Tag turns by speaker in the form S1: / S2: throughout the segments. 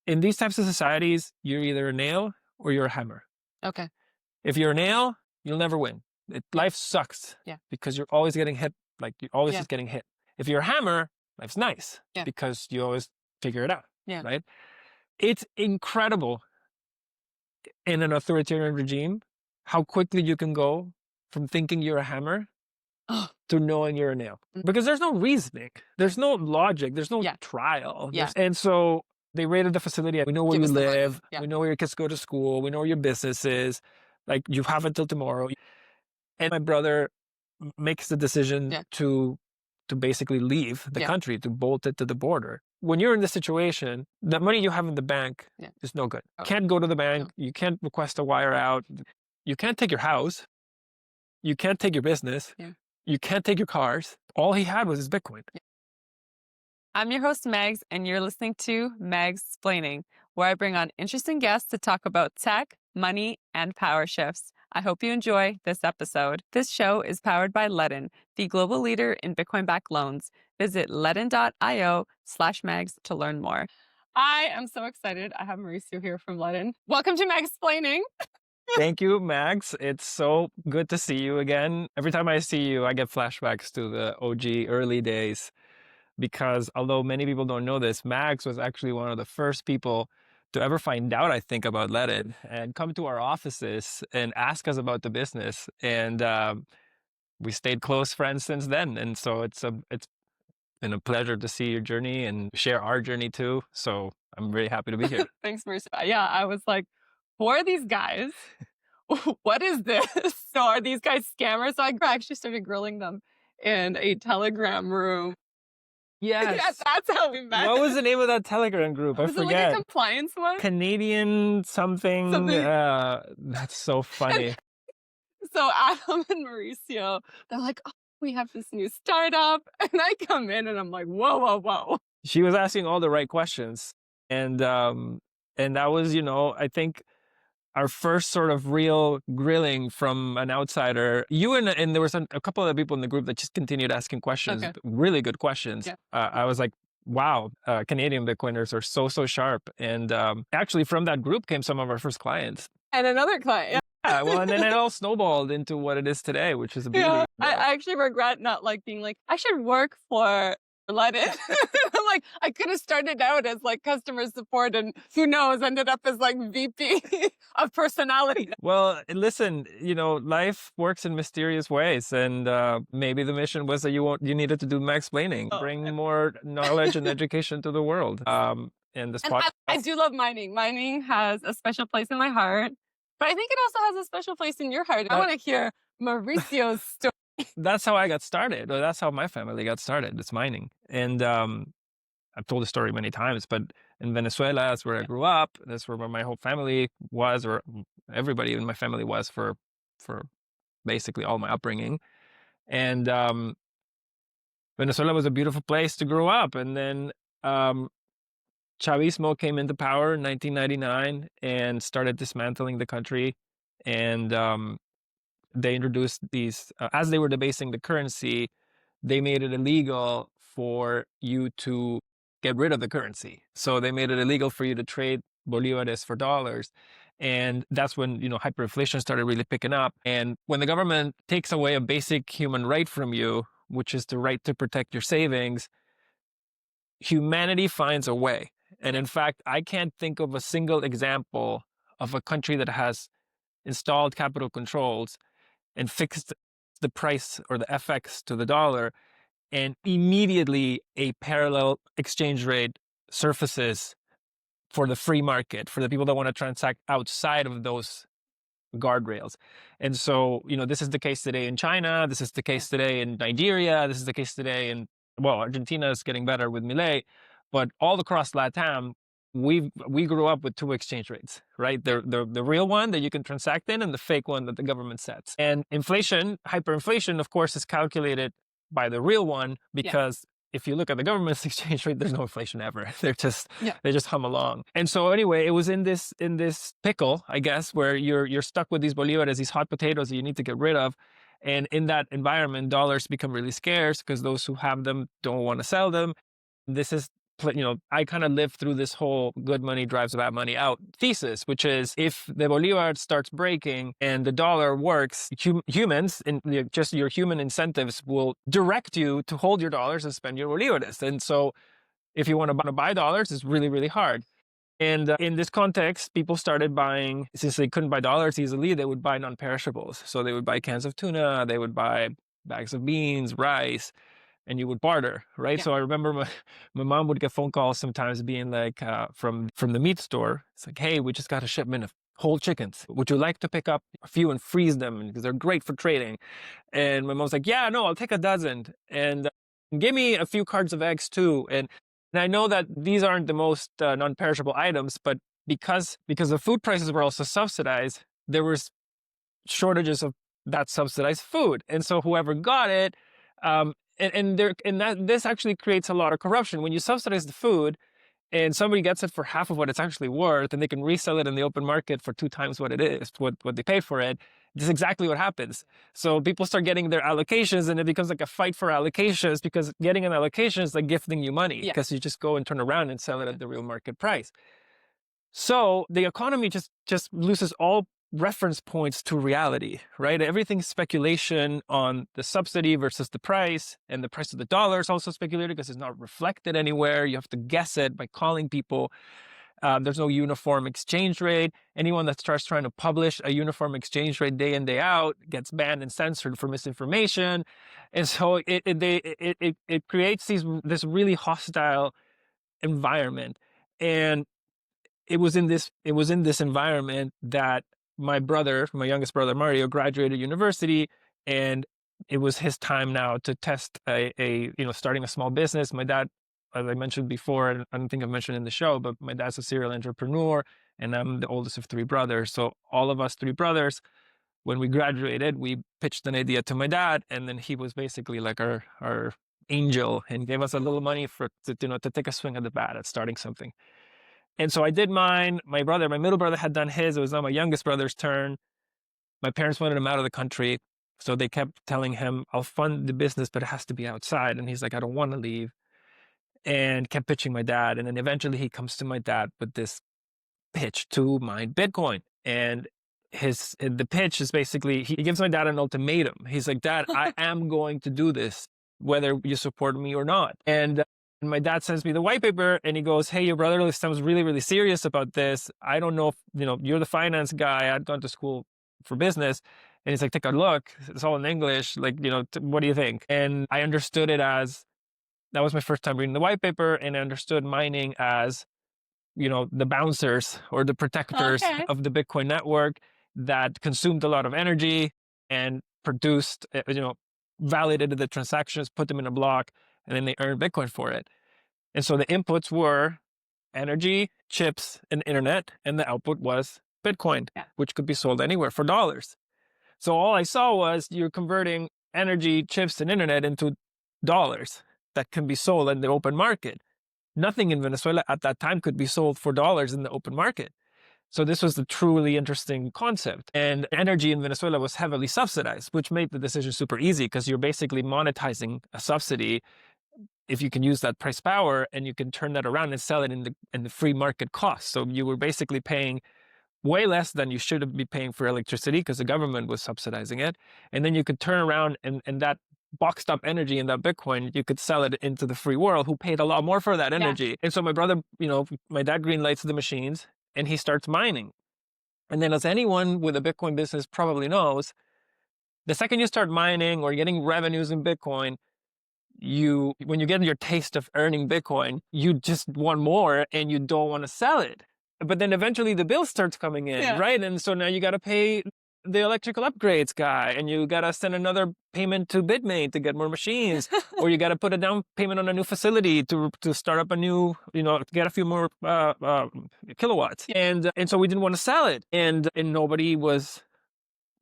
S1: in these types of societies, you're either a nail or you're a hammer.
S2: Okay.
S1: If you're a nail, you'll never win. Life sucks because you're always getting hit. Like you're always just getting hit. If you're a hammer, life's nice because you always figure it out. Right? It's incredible in an authoritarian regime how quickly you can go from thinking you're a hammer to knowing you're a nail. Because there's no reasoning. There's no logic. There's no trial. And so they raided the facility. We know where you live. We know where your kids go to school. We know where your business is. Like, you have until tomorrow. And my brother makes the decision to basically leave the country, to bolt it to the border. When you're in this situation, the money you have in the bank is no good. You can't go to the bank. You can't request a wire out. You can't take your house. You can't take your business. You can't take your cars. All he had was his Bitcoin.
S2: I'm your host, Mags, and you're listening to Magsplaining, where I bring on interesting guests to talk about tech, money, and power shifts. I hope you enjoy this episode. This show is powered by LEDN, the global leader in Bitcoin-backed loans. Visit ledn.io/mags to learn more. I am so excited. I have Mauricio here from LEDN. Welcome to Magsplaining.
S1: Thank you, Mags. It's so good to see you again. Every time I see you, I get flashbacks to the OG early days. Because although many people don't know this, Mags was actually one of the first people to ever find out, I think, about LEDN and come to our offices and ask us about the business. And we stayed close friends since then. And so it's been a pleasure to see your journey and share our journey too. So I'm really happy to be here.
S2: Thanks, Mauricio. Yeah, I was like, who are these guys? What is this? So are these guys scammers? So I actually started grilling them in a Telegram room.
S1: Yes.
S2: That's how we met.
S1: What was the name of that Telegram group? I forget.
S2: Was it like a compliance one?
S1: Canadian something. That's so funny.
S2: So Adam and Mauricio, they're like, oh, we have this new startup. And I come in and I'm like, whoa, whoa, whoa.
S1: She was asking all the right questions. And that was, I think our first sort of real grilling from an outsider. You and there was a couple of people in the group that just continued asking questions, really good questions. I was like, wow, Canadian Bitcoiners are so sharp. And actually from that group came some of our first clients.
S2: And another client.
S1: Well, and then it all snowballed into what it is today, which is a beauty.
S2: I actually regret not being like, I should work for LEDN. I'm like, I could have started out as like customer support and who knows, ended up as like VP of personality.
S1: Well, listen, life works in mysterious ways. And maybe the mission was that you needed to do Magsplaining, bring more knowledge and education to the world. And this podcast.
S2: I do love mining. Mining has a special place in my heart, but I think it also has a special place in your heart. I want to hear Mauricio's story.
S1: That's how I got started. Or that's how my family got started. It's mining. And I've told the story many times, but in Venezuela, that's where I grew up. That's where my whole family was, or everybody in my family was for basically all my upbringing. And Venezuela was a beautiful place to grow up. And then Chavismo came into power in 1999 and started dismantling the country. And they introduced these, as they were debasing the currency, they made it illegal for you to get rid of the currency. So they made it illegal for you to trade bolívares for dollars. And that's when, hyperinflation started really picking up. And when the government takes away a basic human right from you, which is the right to protect your savings, humanity finds a way. And in fact, I can't think of a single example of a country that has installed capital controls and fixed the price or the FX to the dollar, and immediately a parallel exchange rate surfaces for the free market, for the people that want to transact outside of those guardrails. And so, this is the case today in China, this is the case today in Nigeria, this is the case today in, Argentina is getting better with Milei, but all across LATAM, we grew up with two exchange rates, right? The real one that you can transact in and the fake one that the government sets. And inflation, hyperinflation, of course, is calculated by the real one because if you look at the government's exchange rate, there's no inflation ever. They just hum along. And so anyway, it was in this pickle, I guess, where you're stuck with these bolívares, these hot potatoes that you need to get rid of. And in that environment, dollars become really scarce because those who have them don't want to sell them. This is I kind of lived through this whole good money drives bad money out thesis, which is if the Bolivar starts breaking and the dollar works, humans, and just your human incentives will direct you to hold your dollars and spend your Bolivars. And so if you want to buy dollars, it's really, really hard. And in this context, people started buying, since they couldn't buy dollars easily, they would buy non-perishables. So they would buy cans of tuna, they would buy bags of beans, rice, and you would barter, right?
S2: Yeah.
S1: So I remember my mom would get phone calls sometimes being like from the meat store. It's like, hey, we just got a shipment of whole chickens. Would you like to pick up a few and freeze them because they're great for trading? And my mom's like, yeah, no, I'll take a dozen. And give me a few cards of eggs too. And I know that these aren't the most non-perishable items, but because the food prices were also subsidized, there was shortages of that subsidized food. And so whoever got it, this actually creates a lot of corruption. When you subsidize the food and somebody gets it for half of what it's actually worth, and they can resell it in the open market for 2 times what it is, what they paid for it, this is exactly what happens. So people start getting their allocations, and it becomes like a fight for allocations, because getting an allocation is like gifting you money, because you just go and turn around and sell it at the real market price. So the economy just loses all reference points to reality, right? Everything's speculation on the subsidy versus the price, and the price of the dollar is also speculated because it's not reflected anywhere. You have to guess it by calling people. There's no uniform exchange rate. Anyone that starts trying to publish a uniform exchange rate day in, day out gets banned and censored for misinformation. And so it creates this really hostile environment. And it was in this environment that my youngest brother Mauricio, graduated university, and it was his time now to test starting a small business. My dad, as I mentioned before, and I don't think I've mentioned in the show, but my dad's a serial entrepreneur, and I'm the oldest of 3 brothers. So all of us 3 brothers, when we graduated, we pitched an idea to my dad, and then he was basically like our angel and gave us a little money to take a swing at the bat at starting something. And so I did mine. My middle brother had done his. It was now my youngest brother's turn. My parents wanted him out of the country. So they kept telling him, I'll fund the business, but it has to be outside. And he's like, I don't want to leave. And kept pitching my dad. And then eventually he comes to my dad with this pitch to mine Bitcoin. And the pitch is basically, he gives my dad an ultimatum. He's like, Dad, I am going to do this, whether you support me or not. And my dad sends me the white paper, and he goes, hey, your brother sounds really, really serious about this. I don't know if, you're the finance guy. I'd gone to school for business. And he's like, take a look. It's all in English. Like, what do you think? And I understood it as, that was my first time reading the white paper, and I understood mining as, the bouncers or the protectors of the Bitcoin network that consumed a lot of energy and produced, validated the transactions, put them in a block, and then they earned Bitcoin for it. And so the inputs were energy, chips, and internet, and the output was Bitcoin, which could be sold anywhere for dollars. So all I saw was you're converting energy, chips, and internet into dollars that can be sold in the open market. Nothing in Venezuela at that time could be sold for dollars in the open market. So this was a truly interesting concept. And energy in Venezuela was heavily subsidized, which made the decision super easy, because you're basically monetizing a subsidy if you can use that price power, and you can turn that around and sell it in the free market cost. So you were basically paying way less than you should have been paying for electricity, because the government was subsidizing it. And then you could turn around and that boxed up energy in that Bitcoin, you could sell it into the free world, who paid a lot more for that energy. And so my brother, my dad green lights the machines, and he starts mining. And then, as anyone with a Bitcoin business probably knows, the second you start mining or getting revenues in Bitcoin, when you get your taste of earning Bitcoin, you just want more and you don't want to sell it. But then eventually the bill starts coming in, right? And so now you got to pay the electrical upgrades guy, and you got to send another payment to Bitmain to get more machines, or you got to put a down payment on a new facility to start up a new, to get a few more kilowatts. And so we didn't want to sell it, and nobody was,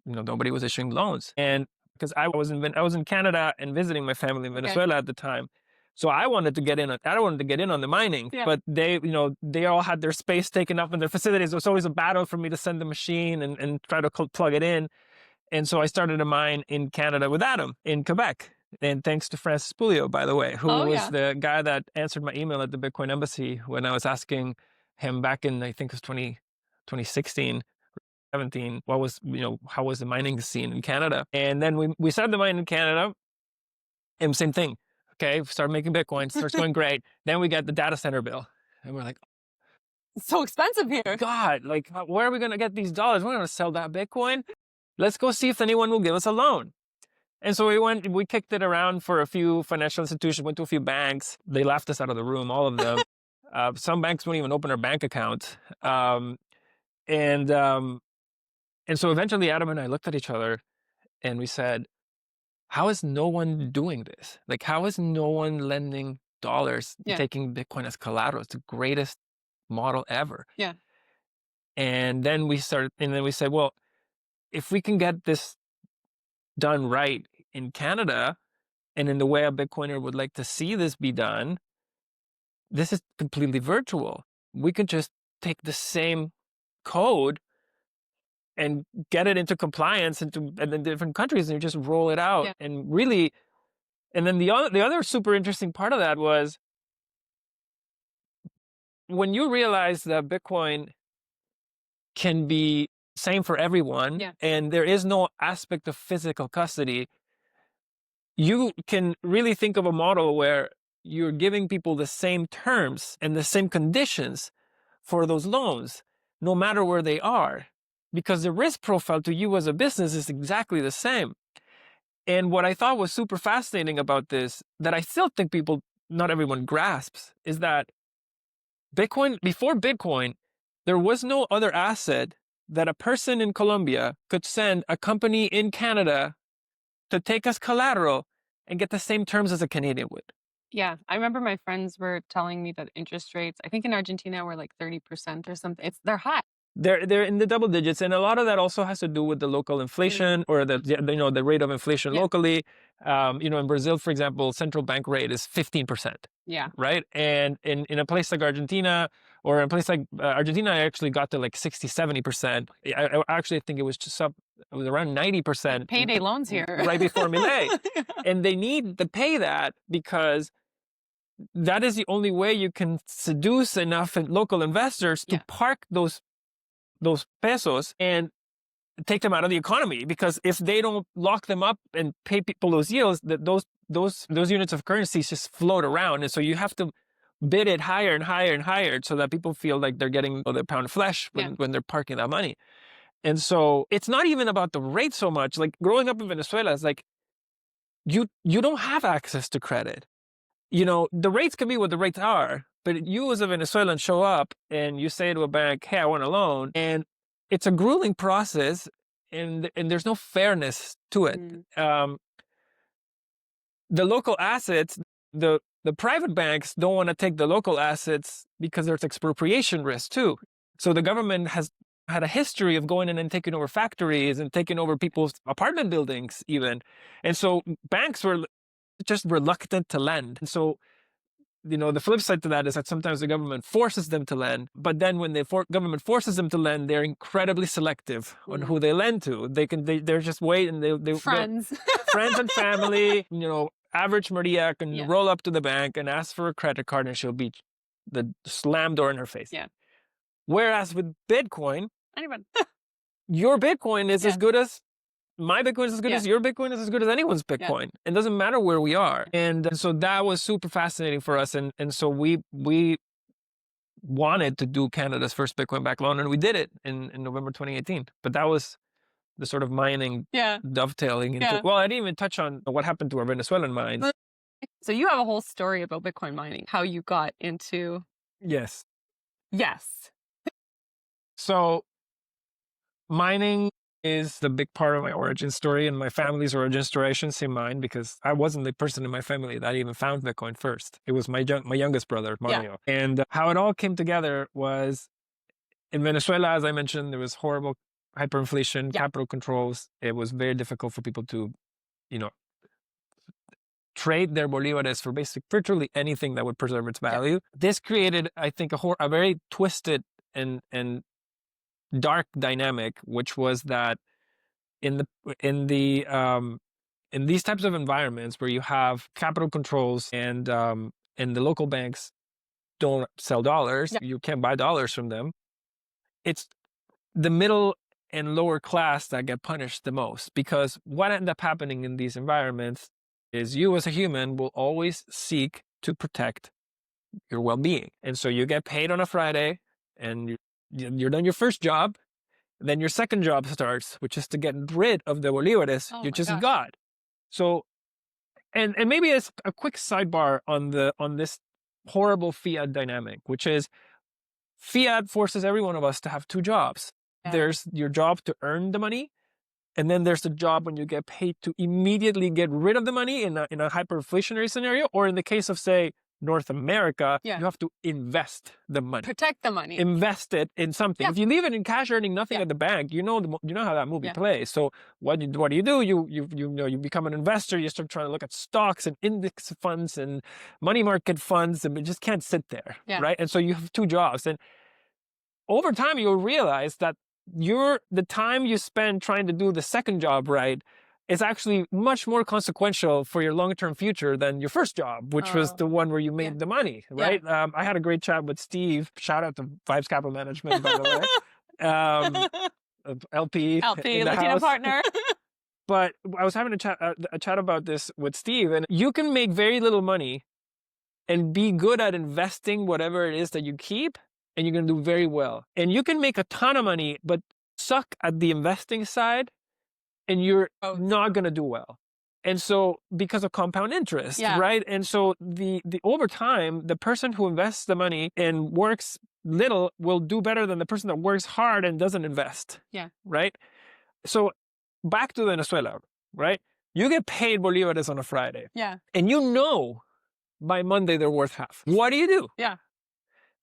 S1: nobody was issuing loans. And because I was in Canada and visiting my family in Venezuela at the time. So I wanted to get in on the mining, but they all had their space taken up in their facilities. It was always a battle for me to send the machine and try to plug it in. And so I started a mine in Canada with Adam in Quebec. And thanks to Francis Pulio, by the way, who
S2: Oh,
S1: was
S2: yeah.
S1: the guy that answered my email at the Bitcoin embassy when I was asking him back in, I think it was 2016, 17, what was, how was the mining scene in Canada? And then we started the mine in Canada, and same thing. Okay, started making Bitcoin, starts going great. Then we got the data center bill, and we're like,
S2: It's so expensive here.
S1: God, like, where are we going to get these dollars? We're going to sell that Bitcoin. Let's go see if anyone will give us a loan. And so we kicked it around for a few financial institutions, went to a few banks. They laughed us out of the room, all of them. Some banks wouldn't even open our bank account. And so eventually Adam and I looked at each other and we said, how is no one doing this? Like, how is no one lending dollars, taking Bitcoin as collateral? It's the greatest model ever.
S2: Yeah.
S1: And then we said, well, if we can get this done right in Canada and in the way a Bitcoiner would like to see this be done, this is completely virtual. We could just take the same code and get it into compliance and in different countries, and you just roll it out. And really, and then the other super interesting part of that was when you realize that Bitcoin can be same for everyone, and there is no aspect of physical custody, you can really think of a model where you're giving people the same terms and the same conditions for those loans, no matter where they are, because the risk profile to you as a business is exactly the same. And what I thought was super fascinating about this, that I still think not everyone grasps, is that Bitcoin, before Bitcoin, there was no other asset that a person in Colombia could send a company in Canada to take as collateral and get the same terms as a Canadian would.
S2: Yeah, I remember my friends were telling me that interest rates, I think in Argentina, were like 30% or something. They're high.
S1: They're in the double digits, and a lot of that also has to do with the local inflation or the rate of inflation locally. In Brazil, for example, central bank rate is 15%.
S2: Yeah.
S1: Right, and in a place like Argentina, or in a place like Argentina, I actually got to like 60-70%. I actually think it was around 90%.
S2: Payday loans here
S1: right before Milei, and they need to pay that because that is the only way you can seduce enough local investors to park those pesos and take them out of the economy. Because if they don't lock them up and pay people those yields, those units of currency just float around, and so you have to bid it higher and higher and higher so that people feel like they're getting their pound of flesh when they're parking that money. And so it's not even about the rate so much. Like growing up in Venezuela, it's like you don't have access to credit. The rates can be what the rates are, but you as a Venezuelan show up and you say to a bank, hey, I want a loan. And it's a grueling process, and there's no fairness to it. The local assets, the private banks don't want to take the local assets because there's expropriation risk too. So the government has had a history of going in and taking over factories and taking over people's apartment buildings even. And so banks were just reluctant to lend. And so, the flip side to that is that sometimes the government forces them to lend, but then when the government forces them to lend, they're incredibly selective on who they lend to. They're just waiting.
S2: Friends
S1: and family, average Maria can roll up to the bank and ask for a credit card and she'll be the slam door in her face.
S2: Yeah.
S1: Whereas with Bitcoin,
S2: anyone,
S1: your Bitcoin is as good as my Bitcoin is as good as your Bitcoin is as good as anyone's Bitcoin. Yeah. It doesn't matter where we are. And so that was super fascinating for us. And so we wanted to do Canada's first Bitcoin backed loan, and we did it in November 2018. But that was the sort of mining dovetailing into, well, I didn't even touch on what happened to our Venezuelan mines.
S2: So you have a whole story about Bitcoin mining, how you got into...
S1: Yes. So mining is the big part of my origin story and my family's origin story. I shouldn't say mine because I wasn't the person in my family that even found Bitcoin first. It was my youngest brother, Mauricio. Yeah. And how it all came together was in Venezuela, as I mentioned, there was horrible hyperinflation, capital controls. It was very difficult for people to, trade their bolívares for virtually anything that would preserve its value. Yeah. This created, I think, a very twisted and dark dynamic, which was that in the in these types of environments where you have capital controls and the local banks don't sell dollars, you can't buy dollars from them. It's the middle and lower class that get punished the most, because what ends up happening in these environments is you as a human will always seek to protect your well-being. And so you get paid on a Friday and you're done your first job. Then your second job starts, which is to get rid of the bolívares you just got. So, and maybe it's a quick sidebar on this horrible fiat dynamic, which is fiat forces every one of us to have two jobs. Yeah. There's your job to earn the money, and then there's the job when you get paid to immediately get rid of the money in a hyperinflationary scenario, or in the case of, say, North America, you have to invest the money.
S2: Protect the money.
S1: Invest it in something. If you leave it in cash earning nothing at the bank, you know how that movie plays. So what do you do? You become an investor. You start trying to look at stocks and index funds and money market funds, and you just can't sit there, right? And so you have two jobs, and over time you'll realize that the time you spend trying to do the second job right is actually much more consequential for your long-term future than your first job, which was the one where you made the money, right? I had a great chat with Steve. Shout out to Vibes Capital Management, by the way. LP
S2: Latino partner.
S1: But I was having a chat about this with Steve, and you can make very little money and be good at investing whatever it is that you keep, and you're going to do very well. And you can make a ton of money, but suck at the investing side, and you're not going to do well. And so, because of compound interest, right? And so the over time, the person who invests the money and works little will do better than the person that works hard and doesn't invest. Right? So back to Venezuela, right? You get paid bolívares on a Friday. And you know by Monday they're worth half. What do?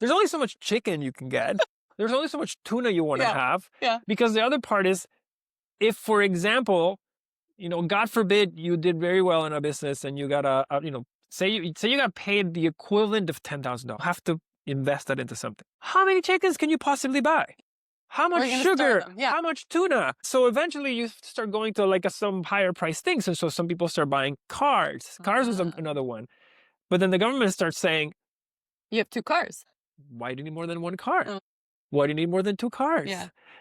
S1: There's only so much chicken you can get. There's only so much tuna you want to have. Because the other part is, if, for example, God forbid you did very well in a business and you got say you got paid the equivalent of $10,000, have to invest that into something. How many chickens can you possibly buy? How much sugar? How much tuna? So eventually you start going to some higher price things. And so some people start buying cars. Cars was another one. But then the government starts saying,
S2: you have two cars.
S1: Why do you need more than one car? Why do you need more than two cars?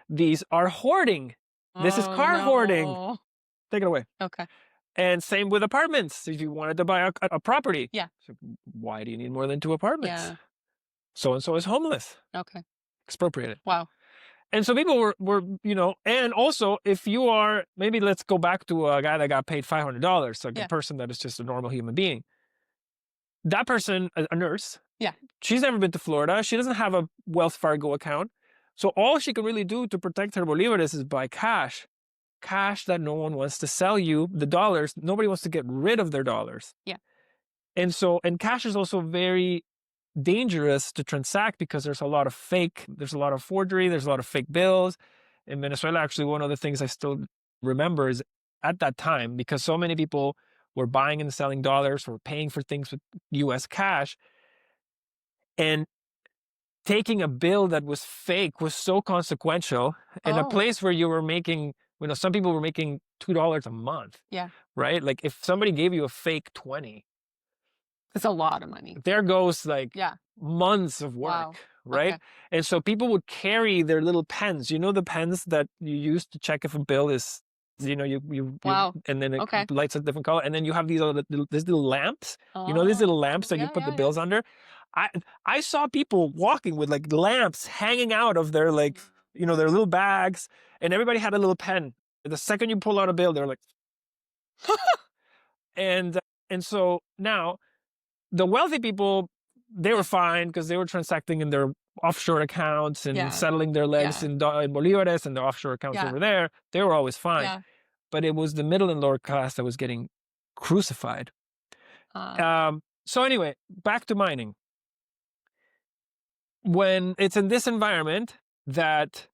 S1: These are hoarding. This is car hoarding. Take it away.
S2: Okay.
S1: And same with apartments. If you wanted to buy a property. So why do you need more than two apartments? So-and-so is homeless.
S2: Okay.
S1: Expropriated.
S2: Wow.
S1: And so people were and also if you are, maybe let's go back to a guy that got paid $500, so a person that is just a normal human being. That person, a nurse. She's never been to Florida. She doesn't have a Wells Fargo account. So all she can really do to protect her bolívares is buy cash that no one wants to sell you, the dollars. Nobody wants to get rid of their dollars. And cash is also very dangerous to transact because there's a lot of forgery, there's a lot of fake bills. In Venezuela, actually, one of the things I still remember is at that time, because so many people were buying and selling dollars or paying for things with US cash, and taking a bill that was fake was so consequential in a place where you were making, some people were making $2 a month. Right? Like if somebody gave you a fake 20.
S2: It's a lot of money.
S1: There goes months of work. Right? And so people would carry their little pens. The pens that you use to check if a bill is, and then it lights a different color. And then you have these little lamps, these little lamps that you put the bills under. I saw people walking with lamps hanging out of their their little bags, and everybody had a little pen. The second you pull out a bill, they're like, and so now the wealthy people, they were fine because they were transacting in their offshore accounts and settling their legs in bolívares and their offshore accounts over there. They were always fine. But it was the middle and lower class that was getting crucified. So anyway, back to mining. When it's in this environment that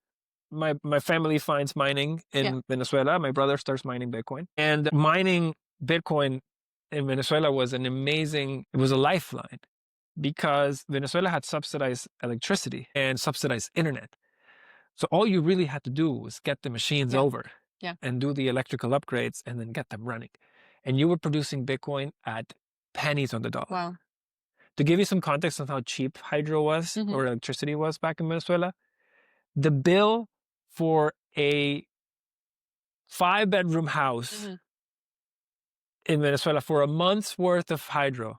S1: my family finds mining in Venezuela, my brother starts mining Bitcoin. And mining Bitcoin in Venezuela was it was a lifeline, because Venezuela had subsidized electricity and subsidized internet. So all you really had to do was get the machines over and do the electrical upgrades and then get them running. and you were producing Bitcoin at pennies on the dollar.
S2: Wow.
S1: To give you some context on how cheap hydro was or electricity was back in Venezuela, the bill for a 5-bedroom house in Venezuela for a month's worth of hydro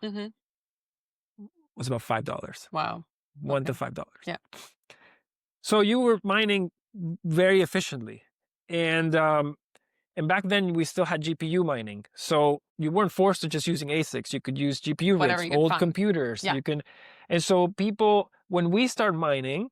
S1: was about $5.
S2: Wow.
S1: $1 to $5.
S2: Yeah.
S1: So you were mining very efficiently. And back then we still had GPU mining. So you weren't forced to just using ASICs. You could use GPU
S2: Whatever
S1: rigs,
S2: you could
S1: old
S2: find.
S1: computers.
S2: Yeah.
S1: You can, and so people, when we start mining,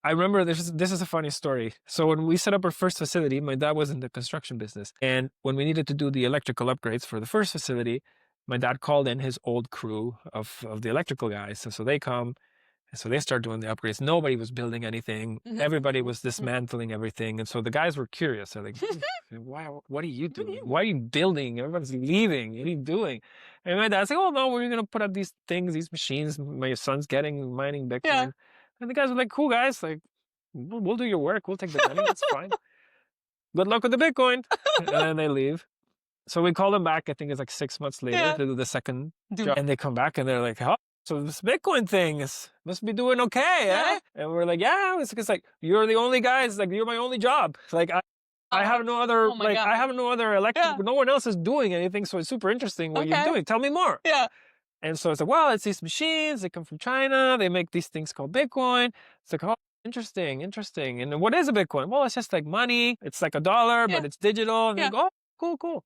S1: I remember this is a funny story. So when we set up our first facility, my dad was in the construction business. And when we needed to do the electrical upgrades for the first facility, my dad called in his old crew of the electrical guys. So they come, and so they start doing the upgrades. Nobody was building anything. Everybody was dismantling everything. And so the guys were curious. They're like, what are you doing? Why are you building? Everyone's leaving. What are you doing? And my dad's like, oh, no, we're going to put up these things, these machines. My son's mining Bitcoin.
S2: Yeah.
S1: And the guys were like, cool, guys. Like, we'll do your work. We'll take the money. That's fine. Good luck with the Bitcoin. And then they leave. So we call them back, I think it's like 6 months later to do the second job. And they come back and they're like, oh, so this Bitcoin thing must be doing okay, eh? And we're like, yeah, it's like, you're the only guys, like, you're my only job. Like, I have no other, I have no other electric, no one else is doing anything. So it's super interesting what you're doing. Tell me more.
S2: Yeah.
S1: And so it's like, well, it's these machines, they come from China. They make these things called Bitcoin. It's like, oh, interesting. And what is a Bitcoin? Well, it's just like money. It's like $1, but it's digital. And they go, oh, cool.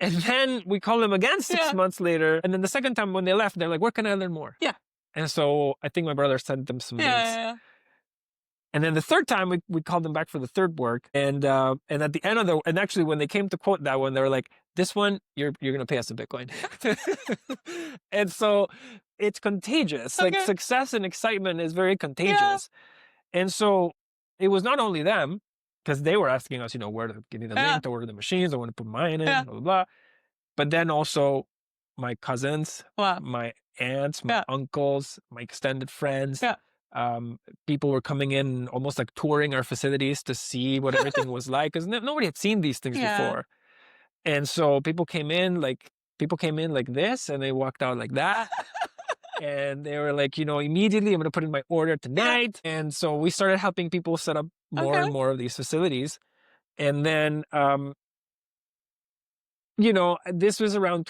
S1: And then we call them again 6 months later. And then the second time when they left, they're like, where can I learn more? Yeah. And so I think my brother sent them some links.
S2: Yeah.
S1: And then the third time we called them back for the third work. And at the end of and actually when they came to quote that one, they were like, this one, you're going to pay us in Bitcoin. And so it's contagious. Like success and excitement is very contagious. And so it was not only them, because they were asking us, where to give me the link to order the machines. I want to put mine in, blah, blah, blah. But then also my cousins, my aunts, my uncles, my extended friends, people were coming in almost like touring our facilities to see what everything was like, because nobody had seen these things before. And so people came in like this and they walked out like that. And they were like, immediately I'm going to put in my order tonight. And so we started helping people set up more and more of these facilities. And then, this was around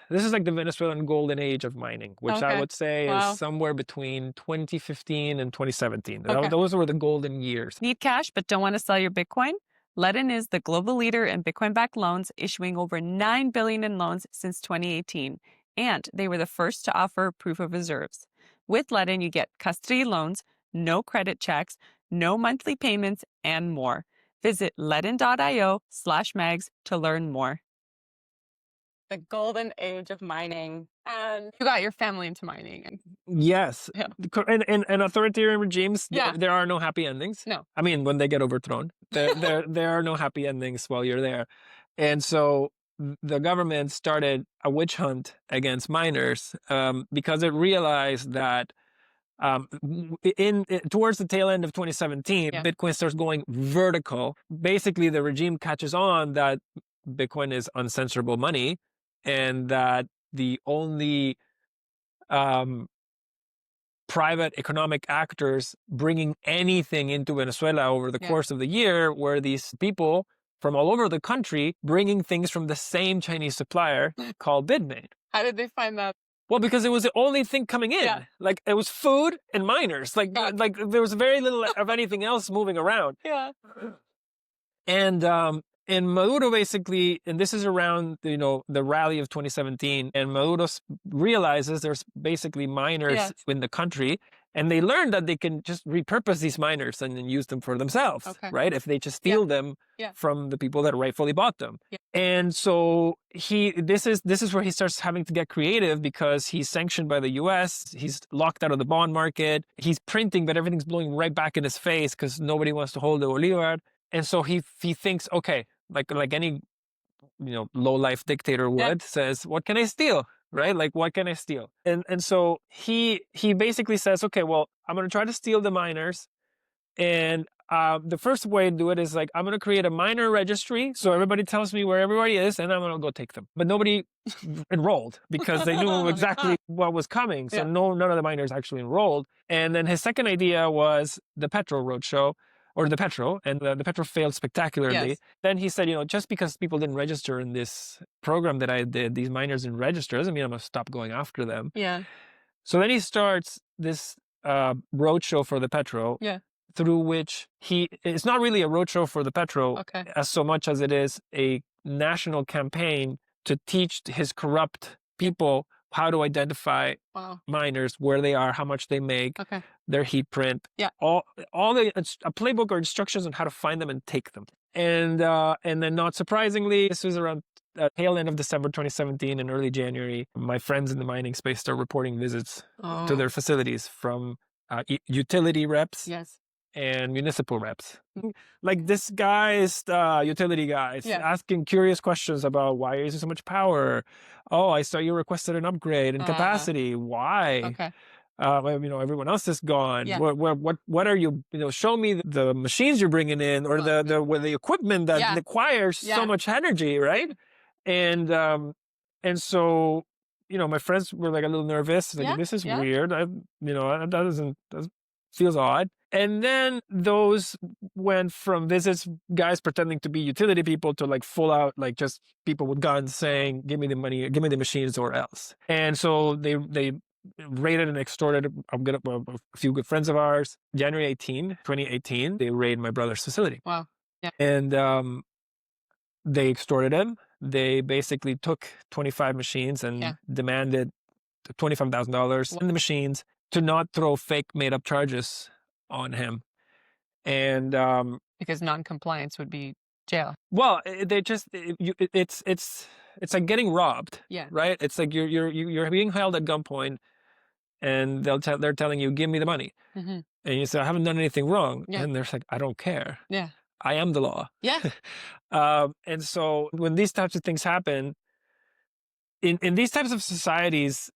S1: this is like the Venezuelan golden age of mining, which I would say is somewhere between 2015 and 2017. Those were the golden years.
S2: Need cash but don't want to sell your Bitcoin? LEDN is the global leader in Bitcoin-backed loans, issuing over $9 billion in loans since 2018. And they were the first to offer proof of reserves. With LEDN, you get custody loans, no credit checks, no monthly payments, and more. Visit ledn.io/mags to learn more. The golden age of mining. And you got your family into mining.
S1: Yes. Yeah. And authoritarian regimes, there are no happy endings.
S2: No.
S1: I mean, when they get overthrown, there are no happy endings while you're there. And so the government started a witch hunt against miners because it realized that towards the tail end of 2017, Bitcoin starts going vertical. Basically, the regime catches on that Bitcoin is uncensorable money and that the only private economic actors bringing anything into Venezuela over the course of the year were these people from all over the country bringing things from the same Chinese supplier called Bitmain.
S2: How did they find that?
S1: Well, because it was the only thing coming in. Yeah. Like, it was food and miners. Like there was very little of anything else moving around.
S2: Yeah.
S1: And Maduro basically, and this is around, the rally of 2017, and Maduro realizes there's basically miners in the country, and they learned that they can just repurpose these miners and then use them for themselves, right? If they just steal them from the people that rightfully bought them. Yeah. And so this is where he starts having to get creative because he's sanctioned by the US, he's locked out of the bond market, he's printing, but everything's blowing right back in his face because nobody wants to hold the Bolivar. And so he thinks, okay, like any low-life dictator would, says, what can I steal? Right? Like, what can I steal? And so he basically says, okay, well, I'm going to try to steal the miners and The first way to do it is like, I'm going to create a miner registry. So everybody tells me where everybody is and I'm going to go take them. But nobody enrolled because they knew exactly what was coming. So none of the miners actually enrolled. And then his second idea was the petrol roadshow, or the petrol, and the petrol failed spectacularly.
S2: Yes.
S1: Then he said, just because people didn't register in this program that I did, these miners didn't register, doesn't mean I'm going to stop going after them.
S2: Yeah.
S1: So then he starts this roadshow for the petrol, through which it's not really a roadshow for the petrol as so much as it is a national campaign to teach his corrupt people how to identify miners, where they are, how much they make, their heat print, all a playbook or instructions on how to find them and take them. And then, not surprisingly, this was around tail end of December 2017 and early January. My friends in the mining space start reporting visits to their facilities from utility reps and municipal reps. Like this guy's utility guys asking curious questions about why is there so much power? Oh, I saw you requested an upgrade in capacity. Why? Everyone else is gone. Yeah. What are you? Show me the machines you're bringing in, or the equipment that requires so much energy, right? And so my friends were like a little nervous. Like, this is weird. That feels odd. And then those went from visits, guys pretending to be utility people, to like full out, like just people with guns saying, "Give me the money, give me the machines, or else." And so they raided and extorted a few good friends of ours. January 2018, they raided my brother's facility.
S2: Wow. Yeah.
S1: And they extorted him. They basically took 25 machines and demanded $25,000 in the machines to not throw fake made-up charges on him. And
S2: because non-compliance would be jail.
S1: Well, it's like getting robbed.
S2: Yeah.
S1: Right. It's like you're being held at gunpoint, and they're telling you, "Give me the money," and you say, "I haven't done anything wrong," and they're like, "I don't care.
S2: Yeah.
S1: I am the law."
S2: Yeah.
S1: And so when these types of things happen in these types of societies,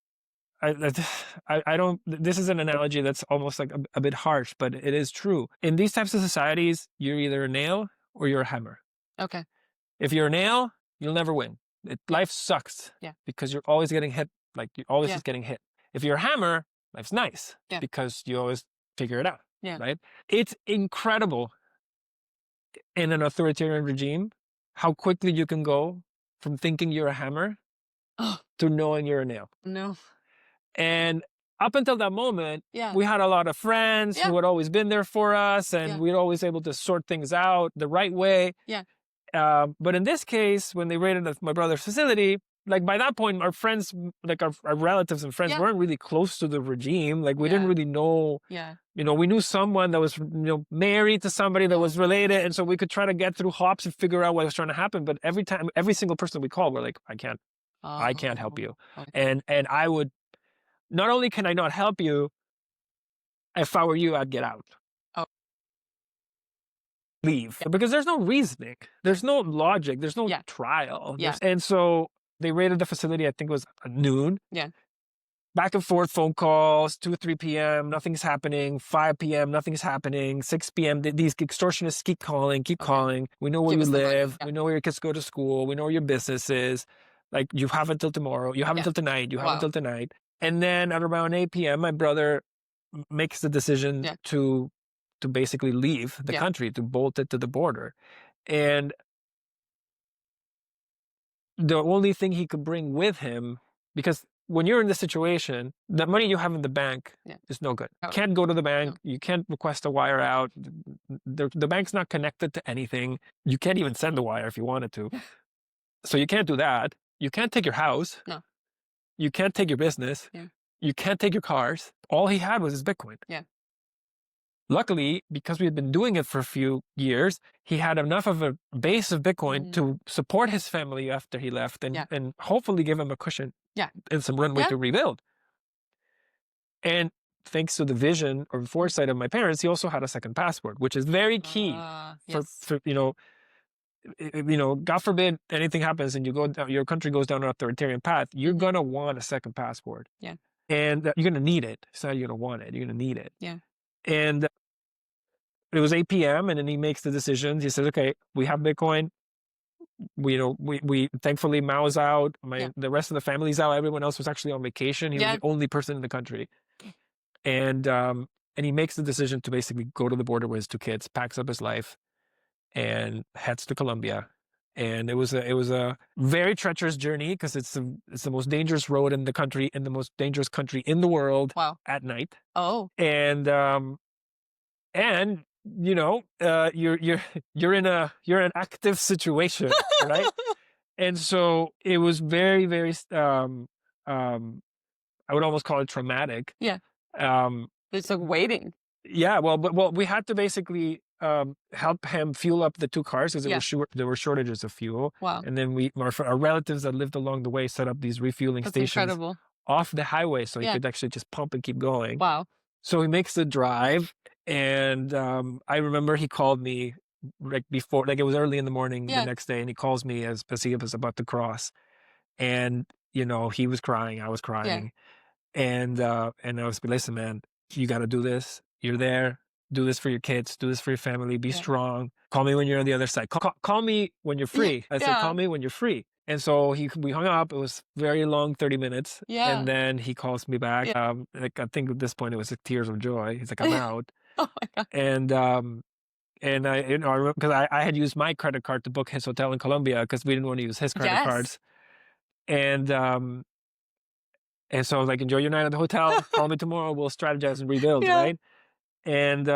S1: I don't. This is an analogy that's almost like a bit harsh, but it is true. In these types of societies, you're either a nail or you're a hammer.
S2: Okay.
S1: If you're a nail, you'll never win. Life sucks.
S2: Yeah. Because
S1: you're always getting hit. Like you're always just getting hit. If you're a hammer, life's nice.
S2: Yeah.
S1: Because you always figure it out.
S2: Yeah.
S1: Right. It's incredible in an authoritarian regime how quickly you can go from thinking you're a hammer to knowing you're a nail.
S2: No.
S1: And up until that moment, we had a lot of friends who had always been there for us, and we'd always able to sort things out the right way.
S2: Yeah.
S1: But in this case, when they raided my brother's facility, like by that point, our friends, like our relatives and friends, weren't really close to the regime. Like we didn't really know.
S2: Yeah.
S1: We knew someone that was married to somebody that was related, and so we could try to get through hops and figure out what was trying to happen. But every single person we called, we're like, I can't help you, and I would. Not only can I not help you, if I were you, I'd get out.
S2: Oh.
S1: Leave. Because there's no reasoning. There's no logic. There's no trial. And so they raided the facility, I think it was at noon.
S2: Yeah.
S1: Back and forth phone calls, 2 or 3 p.m., nothing's happening. 5 p.m., nothing's happening. 6 p.m., these extortionists keep calling. We know where you live. We know where your kids go to school. We know where your business is. Like, you have until tomorrow. You have until tonight. You have until tonight. And then at around 8 p.m., my brother makes the decision to basically leave the country, to bolt it to the border. And the only thing he could bring with him, because when you're in this situation, the money you have in the bank is no good. You can't go to the bank. No. You can't request a wire out. The bank's not connected to anything. You can't even send a wire if you wanted to. So you can't do that. You can't take your house.
S2: No.
S1: You can't take your business. Yeah. You can't take your cars. All he had was his Bitcoin.
S2: Yeah.
S1: Luckily, because we had been doing it for a few years, he had enough of a base of Bitcoin to support his family after he left, and hopefully give him a cushion and some runway to rebuild. And thanks to the vision or foresight of my parents, he also had a second passport, which is very key for God forbid anything happens and your country goes down an authoritarian path, you're going to want a second passport.
S2: Yeah.
S1: And you're going to need it. It's not you're going to want it. You're going to need it.
S2: Yeah.
S1: And it was 8 p.m. and then he makes the decisions. He says, okay, we have Bitcoin. We thankfully Mao's out. The rest of the family's out. Everyone else was actually on vacation. He was the only person in the country. And he makes the decision to basically go to the border with his 2 kids, packs up his life, and heads to Colombia. And it was a very treacherous journey because it's the most dangerous road in the country, in the most dangerous country in the world.
S2: Wow.
S1: At night.
S2: Oh.
S1: And you know, you're in an active situation, right? And so it was very, very I would almost call it traumatic.
S2: Yeah. It's like waiting.
S1: Yeah, well, we had to basically help him fuel up the 2 cars because there were shortages of fuel.
S2: Wow.
S1: And then our relatives that lived along the way set up these refueling stations off the highway so he could actually just pump and keep going.
S2: Wow.
S1: So he makes the drive, and I remember he called me right before, like it was early in the morning the next day, and he calls me as he was about to cross, and you know, he was crying, I was crying, and I was like, listen, man, you got to do this. You're there. Do this for your kids. Do this for your family. Be strong. Call me when you're on the other side. Call me when you're free. I said, call me when you're free. And so we hung up. It was very long, 30 minutes.
S2: Yeah.
S1: And then he calls me back. Like I think at this point it was like tears of joy. He's like, I'm out.
S2: Oh my God.
S1: And I, you know, because I had used my credit card to book his hotel in Colombia because we didn't want to use his credit cards. And so I was like, enjoy your night at the hotel. Call me tomorrow. We'll strategize and rebuild, right? And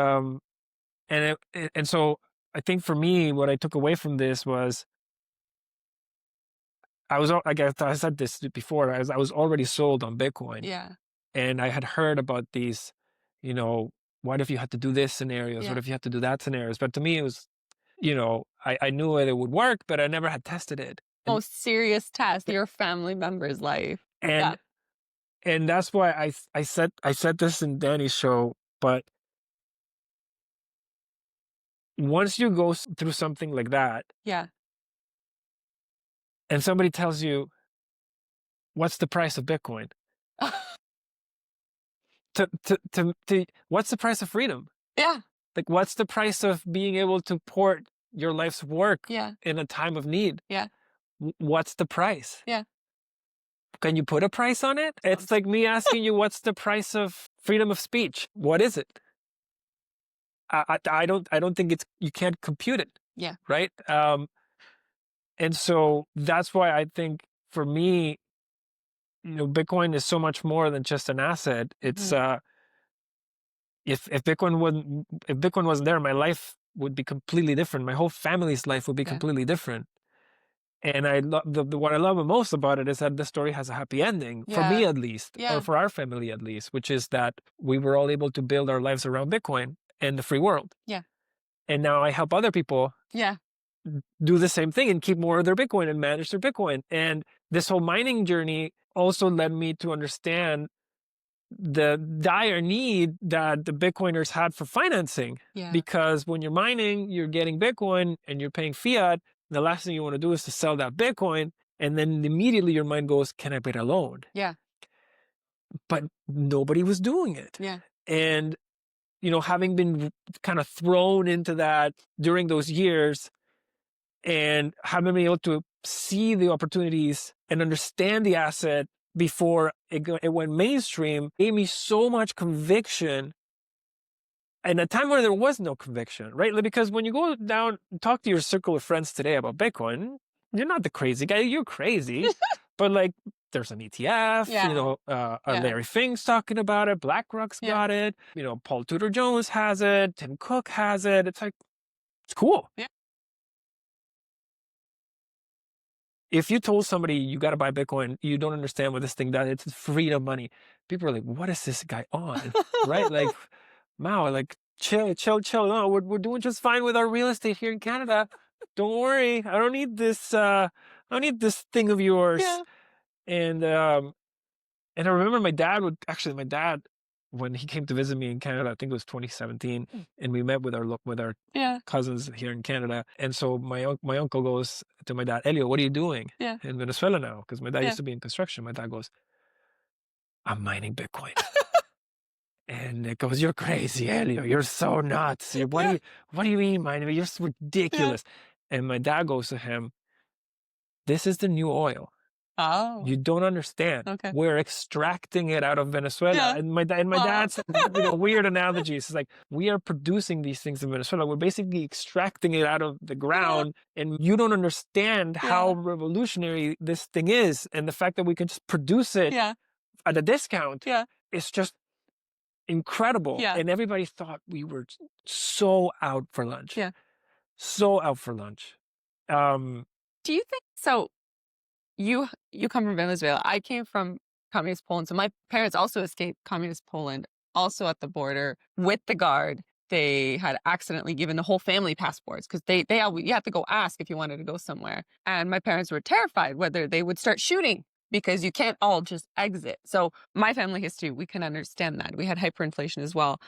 S1: so I think for me, what I took away from this was, I guess I said this before, I was already sold on Bitcoin.
S2: Yeah.
S1: And I had heard about these, you know, what if you had to do this scenarios? What if you had to do that scenarios? But to me, it was, you know, I knew it would work, but I never had tested it.
S2: Most serious test, your family member's life.
S1: And that's why I said this in Danny's show, but once you go through something like that, and somebody tells you, what's the price of Bitcoin? What's the price of freedom?
S2: Yeah.
S1: Like, what's the price of being able to port your life's work in a time of need?
S2: Yeah.
S1: What's the price?
S2: Yeah.
S1: Can you put a price on it? It's like me asking you, what's the price of freedom of speech? What is it? I don't think you can't compute it.
S2: Yeah.
S1: Right. And so that's why I think for me, you know, Bitcoin is so much more than just an asset. It's if Bitcoin wasn't there, my life would be completely different. My whole family's life would be completely different. And I love what I love most about it is that the story has a happy ending, for me at least, or for our family at least, which is that we were all able to build our lives around Bitcoin and the free world. Yeah. And now I help other people do the same thing and keep more of their Bitcoin and manage their Bitcoin. And this whole mining journey also led me to understand the dire need that the Bitcoiners had for financing. Yeah. Because when you're mining, you're getting Bitcoin and you're paying fiat. The last thing you want to do is to sell that Bitcoin. And then immediately your mind goes, can I get a loan? Yeah. But nobody was doing it. Yeah. And, you know, having been kind of thrown into that during those years and having been able to see the opportunities and understand the asset before it went mainstream, gave me so much conviction. And a time where there was no conviction, right? Because when you go down and talk to your circle of friends today about Bitcoin, you're not the crazy guy. You're crazy. But like, there's an ETF, you know, Larry Fink's talking about it. BlackRock's got it. You know, Paul Tudor Jones has it. Tim Cook has it. It's like, it's cool. Yeah. If you told somebody you got to buy Bitcoin, you don't understand what this thing does. It's freedom money. People are like, what is this guy on? Right? Like, Mao, like, chill. No, we're doing just fine with our real estate here in Canada. Don't worry. I don't need this. I don't need this thing of yours. Yeah. And I remember my dad, when he came to visit me in Canada, I think it was 2017, and we met with our cousins here in Canada. And so my uncle goes to my dad, Elio, what are you doing in Venezuela now? Because my dad used to be in construction. My dad goes, I'm mining Bitcoin. And it goes, "You're crazy, Elio. You're so nuts. What do you mean, man? You're so ridiculous." And my dad goes to him, "This is the new oil.
S2: Oh.
S1: You don't understand.
S2: Okay.
S1: We're extracting it out of Venezuela."
S2: Yeah.
S1: And my dad said, weird analogies. It's like, we are producing these things in Venezuela. We're basically extracting it out of the ground, and you don't understand how revolutionary this thing is. And the fact that we can just produce it at a discount is just incredible. And everybody thought we were so out for lunch. So out for lunch.
S2: Do you think so? You come from Venezuela. I came from communist Poland. So my parents also escaped communist Poland, also at the border with the guard. They had accidentally given the whole family passports because you had to go ask if you wanted to go somewhere. And my parents were terrified whether they would start shooting, because you can't all just exit. So my family history, we can understand that. We had hyperinflation as well.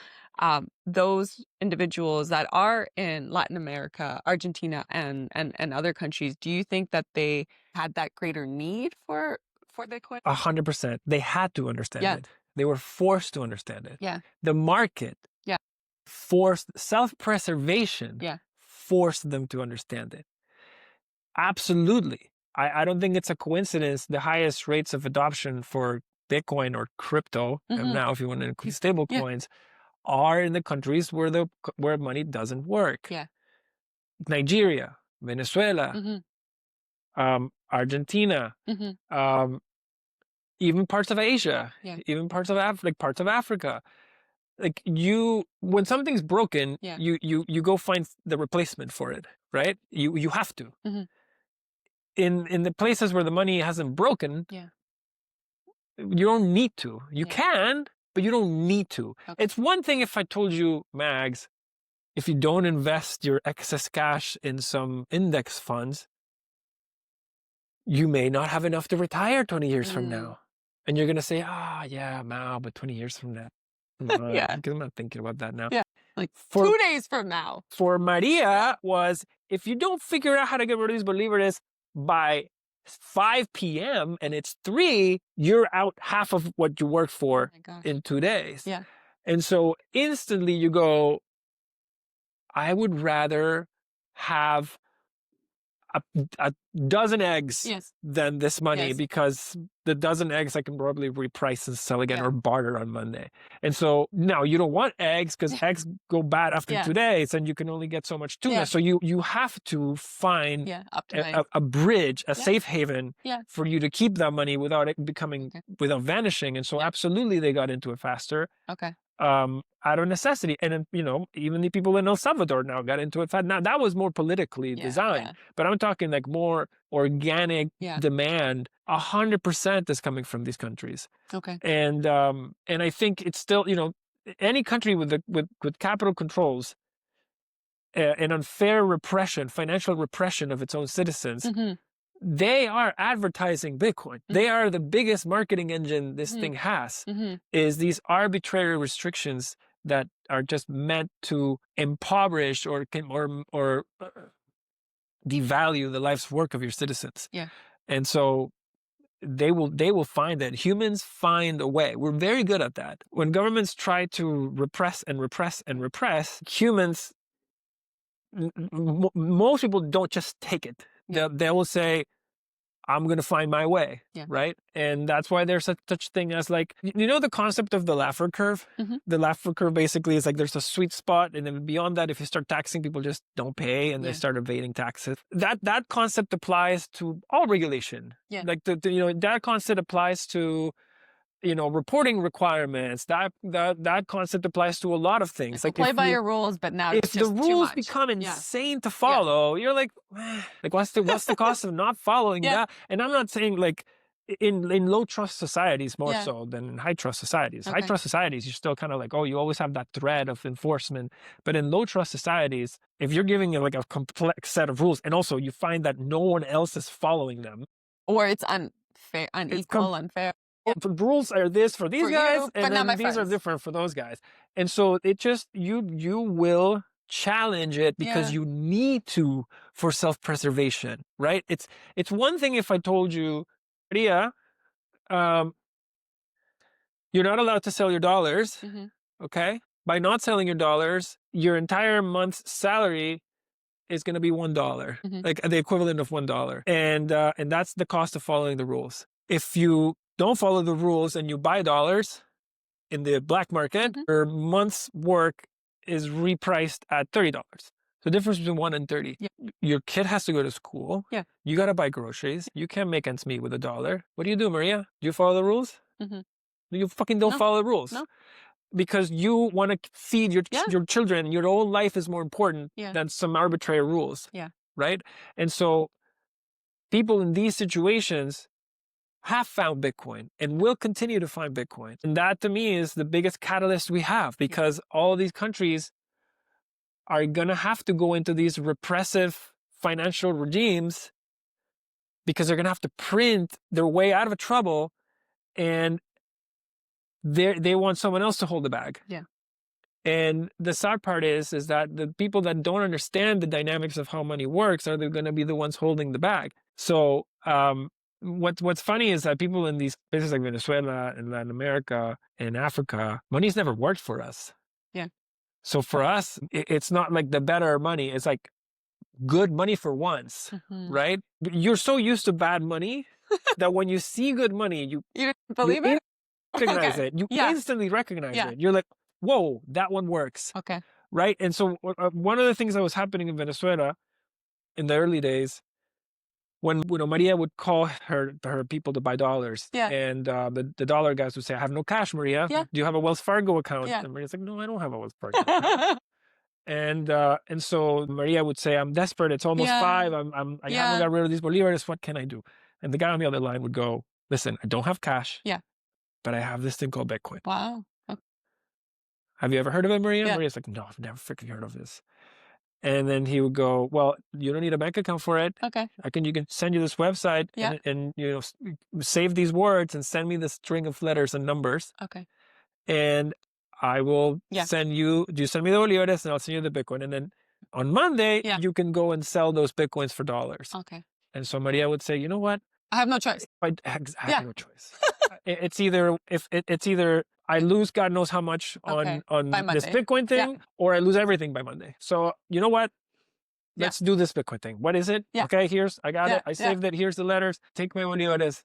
S2: Those individuals that are in Latin America, Argentina, and other countries, do you think that they had that greater need for the coin?
S1: 100%. They had to understand it. They were forced to understand it. The market forced self-preservation, forced them to understand it. Absolutely. I don't think it's a coincidence. The highest rates of adoption for Bitcoin or crypto, and now if you want to include stable coins, are in the countries where money doesn't work. Nigeria, Venezuela, Argentina, even parts of Asia, even parts of Africa. Like, when something's broken, you go find the replacement for it, right? You have to. In the places where the money hasn't broken, you don't need to. You can, but you don't need to. It's one thing if I told you, Mags, if you don't invest your excess cash in some index funds, you may not have enough to retire 20 years from now. And you're going to say, yeah, Mao, but 20 years from now. Because I'm not thinking about that now.
S2: Like 2 days from now.
S1: For Maria was, if you don't figure out how to get rid of these bolívares by 5 p.m. and it's 3, you're out half of what you worked for in 2 days. And so instantly you go, I would rather have a dozen eggs than this money, because the dozen eggs I can probably reprice and sell again or barter on Monday. And so now you don't want eggs, because eggs go bad after 2 days and you can only get so much tuna. So you have to find a bridge, a safe haven for you to keep that money without it becoming, without vanishing. And so absolutely they got into it faster. Out of necessity. And then, even the people in El Salvador now got into it. Now that was more politically designed, but I'm talking like more organic demand. 100% is coming from these countries. And I think it's still, any country with capital controls, and unfair repression, financial repression of its own citizens, they are advertising Bitcoin. They are the biggest marketing engine this thing has, is these arbitrary restrictions that are just meant to impoverish or devalue the life's work of your citizens. And so they will find that. Humans find a way. We're very good at that. When governments try to repress and repress and repress, humans, most people don't just take it. They will say, I'm going to find my way, right? And that's why there's such thing as, like, the concept of the Laffer curve? The Laffer curve basically is like there's a sweet spot, and then beyond that, if you start taxing, people just don't pay and they start evading taxes. That concept applies to all regulation. Like that concept applies to reporting requirements. That concept applies to a lot of things. Like
S2: play by your rules, but now
S1: if the rules become insane to follow, you're like what's the cost of not following that? And I'm not saying like in low trust societies more so than in high trust societies. High trust societies, you're still kind of like, you always have that thread of enforcement. But in low trust societies, if you're giving it like a complex set of rules, and also you find that no one else is following them,
S2: or it's unfair, unequal, unfair.
S1: The rules are this for these guys, and then these are different for those guys. And so it just, you will challenge it because you need to, for self-preservation, right? It's one thing if I told you, Maria, you're not allowed to sell your dollars okay? By not selling your dollars, your entire month's salary is going to be $1, like the equivalent of $1. And that's the cost of following the rules. If you don't follow the rules and you buy dollars in the black market, your month's work is repriced at $30. The difference between 1 and 30.
S2: Yeah.
S1: Your kid has to go to school.
S2: Yeah.
S1: You got to buy groceries. You can't make ends meet with $1. What do you do, Maria? Do you follow the rules? You fucking don't follow the rules.
S2: No.
S1: Because you want to feed your children. Your own life is more important than some arbitrary rules.
S2: Yeah.
S1: Right? And so people in these situations have found Bitcoin and will continue to find Bitcoin. And that to me is the biggest catalyst we have, because all these countries are going to have to go into these repressive financial regimes because they're going to have to print their way out of trouble, and they want someone else to hold the bag.
S2: Yeah.
S1: And the sad part is that the people that don't understand the dynamics of how money works are going to be the ones holding the bag. So what's funny is that people in these places like Venezuela and Latin America and Africa, money's never worked for us.
S2: Yeah.
S1: So for us, it's not like the better money. It's like good money for once, right? You're so used to bad money that when you see good money, you
S2: believe it?
S1: Recognize it. You instantly recognize it. You're like, whoa, that one works.
S2: Okay.
S1: Right? And so one of the things that was happening in Venezuela in the early days, when Maria would call her people to buy dollars, and the dollar guys would say, I have no cash, Maria. Do you have a Wells Fargo account? And Maria's like, no, I don't have a Wells Fargo account. And so Maria would say, I'm desperate. It's almost 5. I haven't got rid of these bolivares. What can I do? And the guy on the other line would go, listen, I don't have cash. But I have this thing called Bitcoin.
S2: Wow. Okay.
S1: Have you ever heard of it, Maria? Maria's like, no, I've never freaking heard of this. And then he would go, well, you don't need a bank account for it.
S2: Okay.
S1: You can send you this website and save these words and send me the string of letters and numbers.
S2: Okay.
S1: And I will send you send me the bolivares and I'll send you the Bitcoin. And then on Monday, you can go and sell those Bitcoins for dollars.
S2: Okay.
S1: And so Maria would say, you know what?
S2: I have no choice.
S1: I have no choice. It's either I lose God knows how much on this Bitcoin thing, or I lose everything by Monday. So you know what? Let's do this Bitcoin thing. What is it? Okay, I got it. I saved it. Here's the letters. Take my money. What is?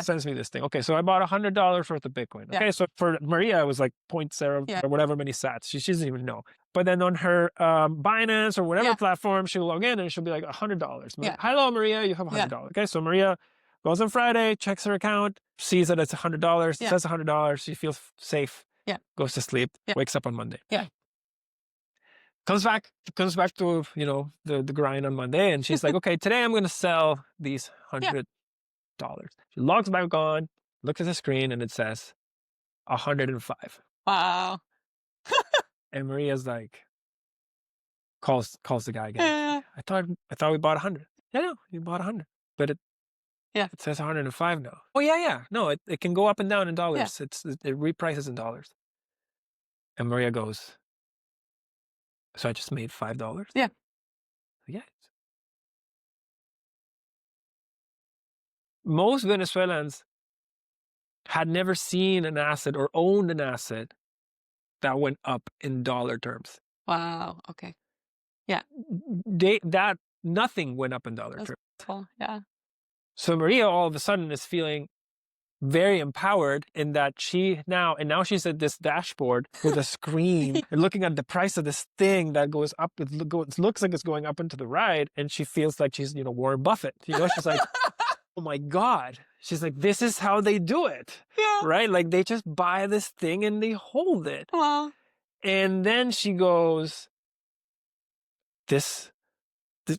S1: Sends me this thing. Okay, so I bought $100 worth of Bitcoin. Okay, so for Maria, it was like 0.0 or whatever many sats. She doesn't even know. But then on her Binance or whatever platform, she'll log in and she'll be like $100. Hello, Maria, you have $100. Okay, so Maria goes on Friday, checks her account, sees that it's $100, says $100. She feels safe. Goes to sleep. Wakes up on Monday. Comes back to the grind on Monday, and she's like, okay, today I'm going to sell these $100. She logs back on, looks at the screen, and it says 105.
S2: Wow.
S1: And Maria's like, calls the guy again. I thought we bought 100. Yeah, no, you bought 100, but it says 105 now. Oh yeah. No, it can go up and down in dollars. It reprices in dollars. And Maria goes, so I just made $5? Yeah. Most Venezuelans had never seen an asset or owned an asset that went up in dollar terms.
S2: Wow. Okay. Yeah.
S1: Nothing went up in dollar terms.
S2: Cool. Yeah.
S1: So Maria all of a sudden is feeling very empowered in that now she's at this dashboard with a screen and looking at the price of this thing that goes up. It looks like it's going up into the right, and she feels like she's Warren Buffett. She's like, oh my God. She's like, this is how they do it. Yeah. Right? Like they just buy this thing and they hold it.
S2: Wow.
S1: And then she goes,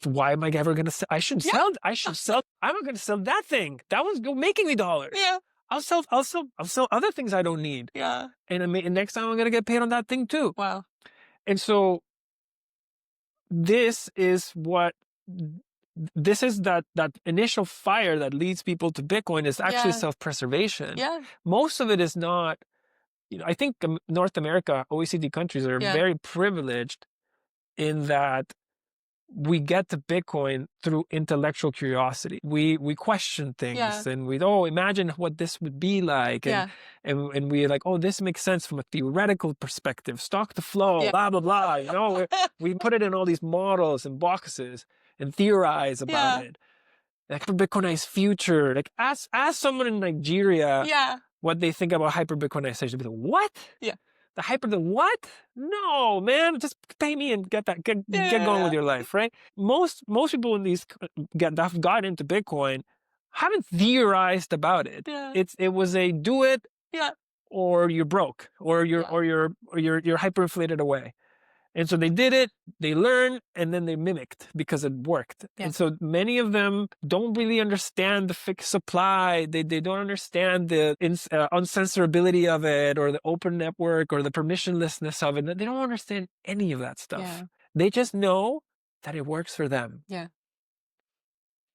S1: why am I ever going to sell? I should sell. I'm not going to sell that thing. That one's making me dollars. Yeah. I'll sell other things I don't need.
S2: Yeah.
S1: And next time I'm going to get paid on that thing too.
S2: Wow.
S1: And so this is that initial fire that leads people to Bitcoin is actually self-preservation.
S2: Yeah.
S1: Most of it is not, I think North America, OECD countries are very privileged in that we get to Bitcoin through intellectual curiosity. We question things,
S2: Yeah.
S1: and we imagine what this would be like, and and we're like, oh, this makes sense from a theoretical perspective, stock to flow, blah blah blah. You know, we put it in all these models and boxes and theorize about it. Like Bitcoinized future. Like ask someone in Nigeria what they think about hyper Bitcoinization. They'll be like, what?
S2: Yeah.
S1: The what? No, man, just pay me and get going with your life, right? Most people in these that got into Bitcoin haven't theorized about it. It was a do it, or you're broke, or you're hyperinflated away. And so they did it, they learned, and then they mimicked because it worked. And so many of them don't really understand the fixed supply. They don't understand the uncensorability of it, or the open network, or the permissionlessness of it. They don't understand any of that stuff. They just know that it works for them.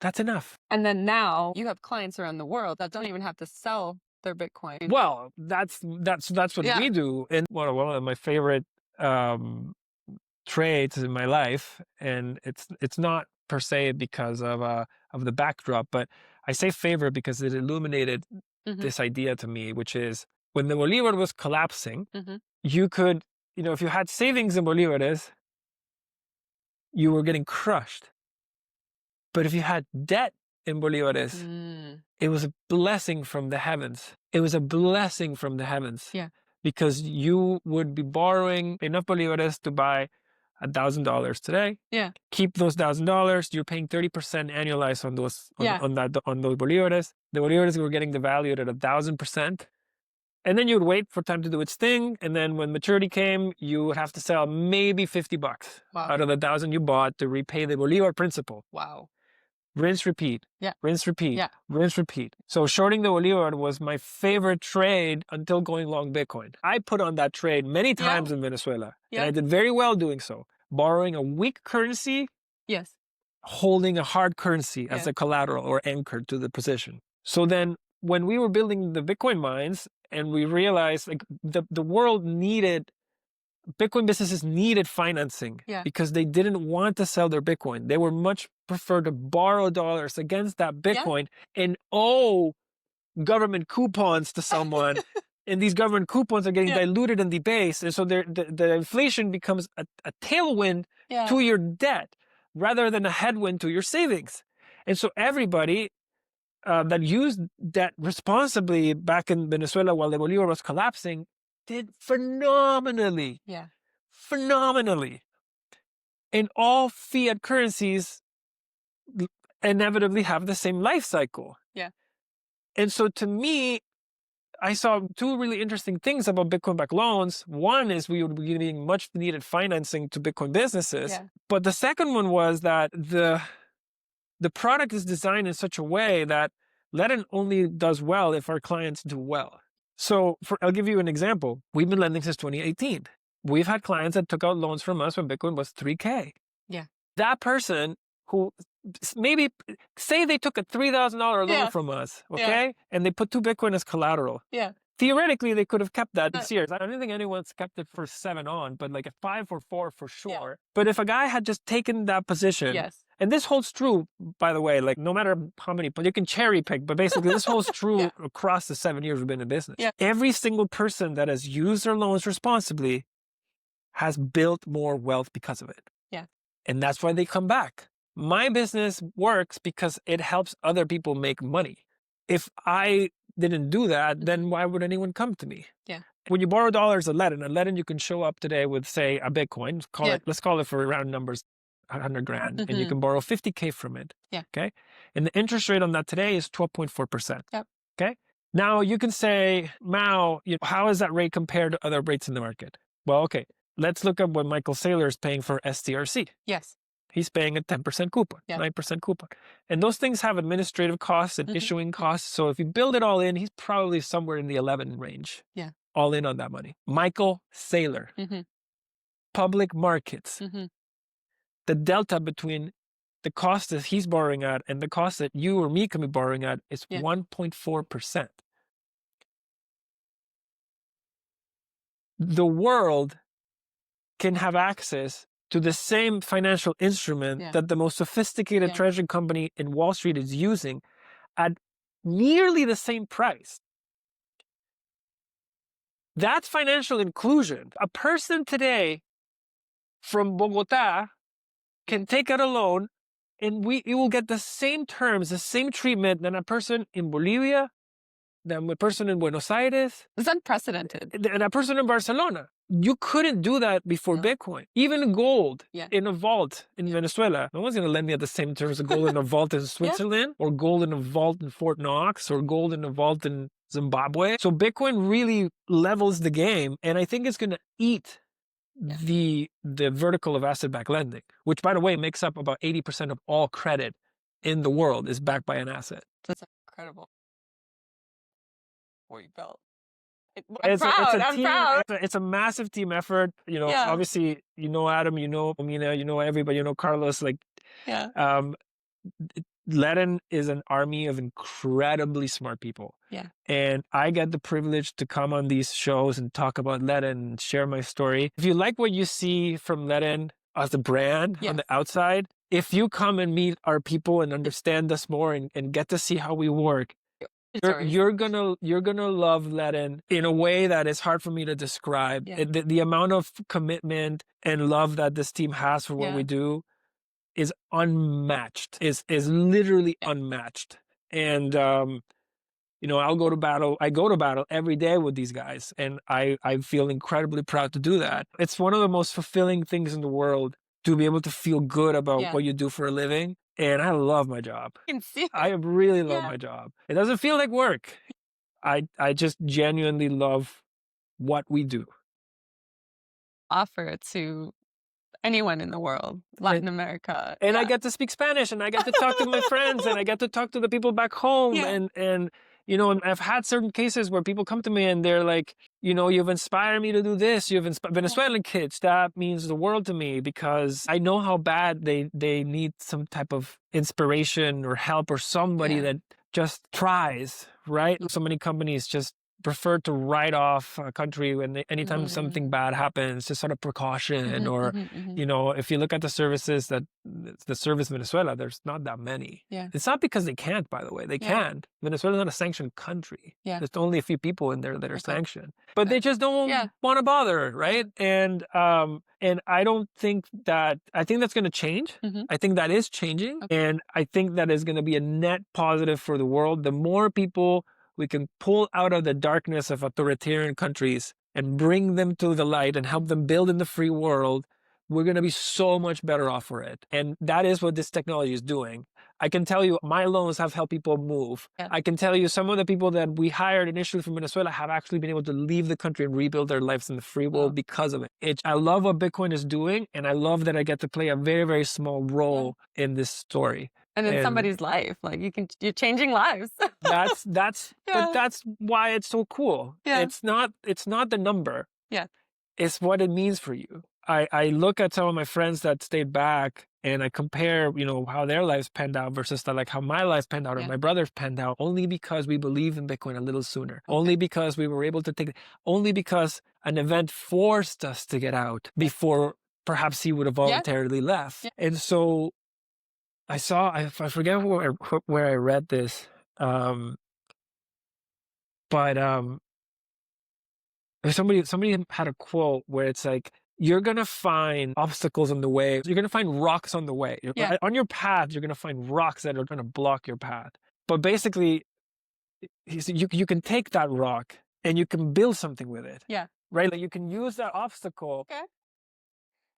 S1: That's enough.
S2: And then now you have clients around the world that don't even have to sell their Bitcoin.
S1: Well, that's what we do. And one of my favorite trades in my life, and it's not per se because of the backdrop, but I say favorite because it illuminated this idea to me, which is when the Bolivar was collapsing, you could, if you had savings in Bolivares, you were getting crushed. But if you had debt in Bolivares, it was a blessing from the heavens. It was a blessing from the heavens. Because you would be borrowing enough Bolivares to buy $1,000 today. Keep those $1,000. You're paying 30% annualized on those on those Bolivares. The Bolivares were getting devalued at 1,000%. And then you would wait for time to do its thing. And then when maturity came, you would have to sell maybe $50 out of the 1,000 you bought to repay the Bolivar principal. Rinse, repeat. Rinse, repeat. Rinse, repeat. So shorting the Bolivar was my favorite trade until going long Bitcoin. I put on that trade many times in Venezuela. And I did very well doing so. Borrowing a weak currency, holding a hard currency as a collateral or anchor to the position. So then when we were building the Bitcoin mines and we realized like the world needed Bitcoin businesses needed financing because they didn't want to sell their Bitcoin. They were much prefer to borrow dollars against that Bitcoin and owe government coupons to someone. And these government coupons are getting diluted in the base. And so the inflation becomes a tailwind to your debt rather than a headwind to your savings. And so everybody that used debt responsibly back in Venezuela while the Bolivar was collapsing did phenomenally. Phenomenally. And all fiat currencies inevitably have the same life cycle. And so to me, I saw two really interesting things about Bitcoin-backed loans. One is we would be giving much needed financing to Bitcoin businesses. But the second one was that the product is designed in such a way that LEDN only does well if our clients do well. So I'll give you an example. We've been lending since 2018. We've had clients that took out loans from us when Bitcoin was 3K. That person who maybe say they took a $3,000 loan from us, okay? And they put 2 Bitcoin as collateral. Theoretically, they could have kept that 6 years. I don't think anyone's kept it for 7 on, but like a 5 or 4 for sure. But if a guy had just taken that position, and this holds true, by the way, like no matter how many, but you can cherry pick, but basically this holds true across the 7 years we've been in business. Every single person that has used their loans responsibly has built more wealth because of it. And that's why they come back. My business works because it helps other people make money. If I didn't do that, then why would anyone come to me? When you borrow dollars at LEDN, you can show up today with, say, a Bitcoin. Let's call it for round numbers, 100 grand, and you can borrow 50K from it. Okay. And the interest rate on that today is 12.4%. Okay. Now you can say, Mao, how is that rate compared to other rates in the market? Well, okay. Let's look at what Michael Saylor is paying for STRC. He's paying a 10% coupon, 9% coupon. And those things have administrative costs and issuing costs. So if you build it all in, he's probably somewhere in the 11 range. All in on that money. Michael Saylor. Public markets. The delta between the cost that he's borrowing at and the cost that you or me can be borrowing at is 1.4%. The world can have access to the same financial instrument that the most sophisticated treasury company in Wall Street is using at nearly the same price. That's financial inclusion. A person today from Bogotá can take out a loan and you will get the same terms, the same treatment than a person in Bolivia, than a person in Buenos Aires.
S2: It's unprecedented.
S1: And a person in Barcelona. You couldn't do that before Bitcoin. Even gold in a vault in Venezuela. No one's going to lend me at the same terms as gold in a vault in Switzerland, or gold in a vault in Fort Knox, or gold in a vault in Zimbabwe. So Bitcoin really levels the game, and I think it's going to eat the vertical of asset-backed lending, which, by the way, makes up about 80% of all credit in the world is backed by an asset.
S2: That's incredible. What you built. I'm proud.
S1: It's a massive team effort. You know, obviously, you know Adam, you know Mina, you know everybody, you know Carlos. Like, LEDN is an army of incredibly smart people.
S2: Yeah.
S1: And I get the privilege to come on these shows and talk about LEDN and share my story. If you like what you see from LEDN as a brand on the outside, if you come and meet our people and understand us more and get to see how we work, you're gonna love LEDN in a way that is hard for me to describe. The amount of commitment and love that this team has for what we do is unmatched. Is literally unmatched. And you know, I go to battle every day with these guys, and I feel incredibly proud to do that. It's one of the most fulfilling things in the world to be able to feel good about what you do for a living. And I love my job. I really love my job. It doesn't feel like work. I just genuinely love what we do.
S2: Offer it to anyone in the world, Latin America.
S1: And I get to speak Spanish, and I get to talk to my friends, and I get to talk to the people back home. And you know, and I've had certain cases where people come to me and they're like, you know, you've inspired me to do this. You've inspired Venezuelan kids. That means the world to me, because I know how bad they need some type of inspiration or help, or somebody that just tries, right? So many companies just prefer to write off a country when anytime something bad happens, just sort of precaution. Or, you know, if you look at the services the service Venezuela, there's not that many. It's not because they can't, by the way. They can't. Venezuela's not a sanctioned country. There's only a few people in there that are sanctioned. But they just don't want to bother, right? And I don't think that, I think that's going to change. I think that is changing. And I think that is going to be a net positive for the world. The more people we can pull out of the darkness of authoritarian countries and bring them to the light and help them build in the free world, we're going to be so much better off for it. And that is what this technology is doing. I can tell you my loans have helped people move. I can tell you some of the people that we hired initially from Venezuela have actually been able to leave the country and rebuild their lives in the free world because of it. I love what Bitcoin is doing, and I love that I get to play a very, very small role in this story.
S2: And in somebody's life, like you're changing lives.
S1: But that's why it's so cool. It's not the number. It's what it means for you. I look at some of my friends that stayed back, and I compare, you know, how their lives panned out versus how my life panned out or my brother's panned out, only because we believed in Bitcoin a little sooner. Only because we were able to only because an event forced us to get out before perhaps he would have voluntarily left. And so I forget where I read this, but somebody had a quote where it's like, you're going to find obstacles on the way. You're going to find rocks on the way. On your path, you're going to find rocks that are going to block your path. But basically, you can take that rock and you can build something with it. Right? Like you can use that obstacle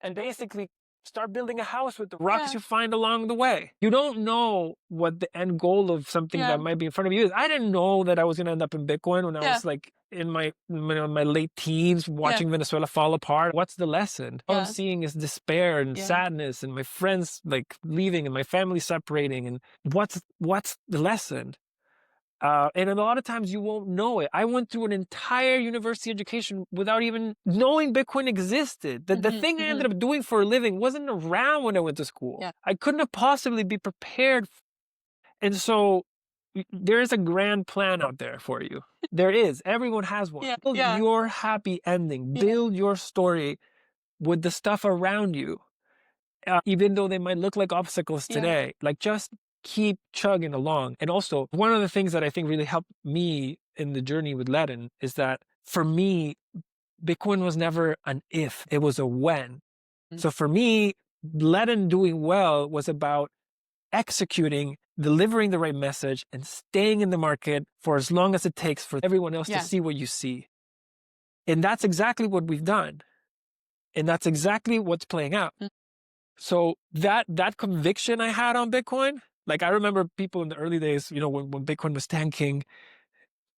S1: and basically start building a house with the rocks you find along the way. You don't know what the end goal of something that might be in front of you is. I didn't know that I was going to end up in Bitcoin when I was like in my late teens watching Venezuela fall apart. What's the lesson? All I'm seeing is despair and sadness and my friends like leaving and my family separating. And what's the lesson? And a lot of times you won't know it. I went through an entire university education without even knowing Bitcoin existed. The thing I ended up doing for a living wasn't around when I went to school. I couldn't have possibly be prepared. And so there is a grand plan out there for you. There is. Everyone has one. Build your happy ending. Build your story with the stuff around you. even though they might look like obstacles today, like just keep chugging along. And also, one of the things that I think really helped me in the journey with LEDN is that for me, Bitcoin was never an if, it was a when. So for me, LEDN doing well was about executing, delivering the right message, and staying in the market for as long as it takes for everyone else to see what you see. And that's exactly what we've done. And that's exactly what's playing out. So that conviction I had on Bitcoin, like I remember people in the early days, you know, when Bitcoin was tanking,